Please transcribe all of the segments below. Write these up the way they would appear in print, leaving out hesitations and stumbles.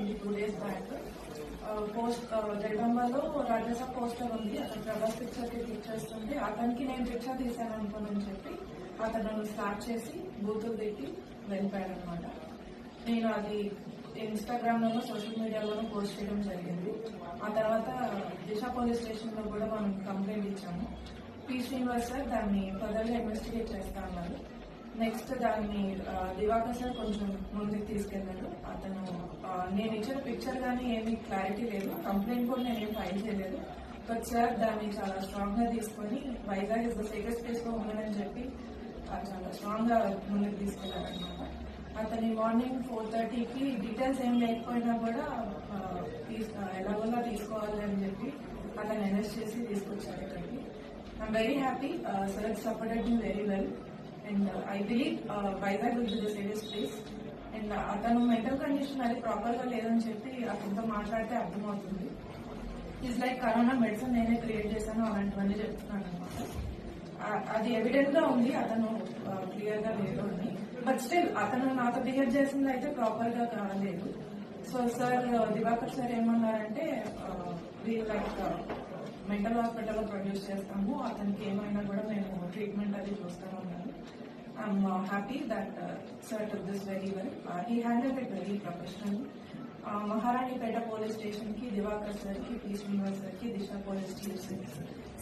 అయింది 2 days back. Post జగదంబలో రాజసా poster ఉంది, అతను ప్రభాస్ పిక్చర్ కి క్లిక్ చేస్తుంటే అతనికి నేను పిక్చర్ తీశాను అనుకోనని చెప్పి అతను స్టార్ట్ చేసి బూతులు పెట్టి వెళ్ళిపోయాడు అనమాట. నేను అది ఇన్స్టాగ్రామ్ లోనూ సోషల్ మీడియాలోనూ పోస్ట్ చేయడం జరిగింది. ఆ తర్వాత దిశ పోలీస్ స్టేషన్ లో కూడా మనం కంప్లైంట్ ఇచ్చాము. పి శ్రీనివాస్ సార్ దాన్ని ఫర్దర్గా ఇన్వెస్టిగేట్ చేస్తా అన్నారు. నెక్స్ట్ దాన్ని దివాకర్ సార్ కొంచెం ముందుకు తీసుకెళ్లారు. అతను నేను ఇచ్చిన పిక్చర్ కానీ ఏమీ క్లారిటీ లేదు, కంప్లైంట్ కూడా నేనేం ఫైల్ చేయలేదు. బట్ సార్ దాన్ని చాలా స్ట్రాంగ్ గా తీసుకొని Vizag is the safest place లో ఉండదని చెప్పి చాలా స్ట్రాంగ్ గా ముందుకు తీసుకెళ్లారనమాట. అతని మార్నింగ్ 4:30కి డీటెయిల్స్ ఏం లేకపోయినా కూడా ఎలాగోలా తీసుకోవాలి అని చెప్పి అతను అరెస్ట్ చేసి తీసుకొచ్చారు ఇక్కడికి. I'm very happy, sir supported me very well and I believe Vizag will be the safest place. And అతను మెంటల్ కండిషన్ అది ప్రాపర్ గా లేదని చెప్పి అతనితో మాట్లాడితే అర్థమవుతుంది. ఈజ్ లైక్ కరోనా మెడిసిన్ నేనే క్రియేట్ చేశాను అలాంటివన్నీ చెప్తున్నాను అనమాట. అది ఎవిడెంట్ గా ఉంది, అతను క్లియర్ గా లేదు అని. బట్ స్టిల్ అతను నాతో బిహేవ్ చేసింది అయితే ప్రాపర్ గా కాలేదు. సో సార్ దివాకర్ సార్ ఏమన్నారంటే వీళ్ళు లైక్ మెంటల్ హాస్పిటల్ లో ప్రొడ్యూస్ చేస్తాము, అతనికి ఏమైనా కూడా మేము ట్రీట్మెంట్ అది చూస్తాము అన్నారు. I'm happy that sir took this very well. He handled it very professional. Maharanipeta police station కి దివాకర్ సార్ కి, పి శ్రీనివాస్ సార్ కి, దిశ పోలీస్ స్టేషన్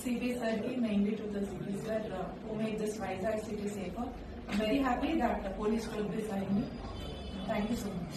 సిపి సార్ కి, mainly to the CP sir who made this Vizag city safer. I'm very happy that the police took this. Thank you so much.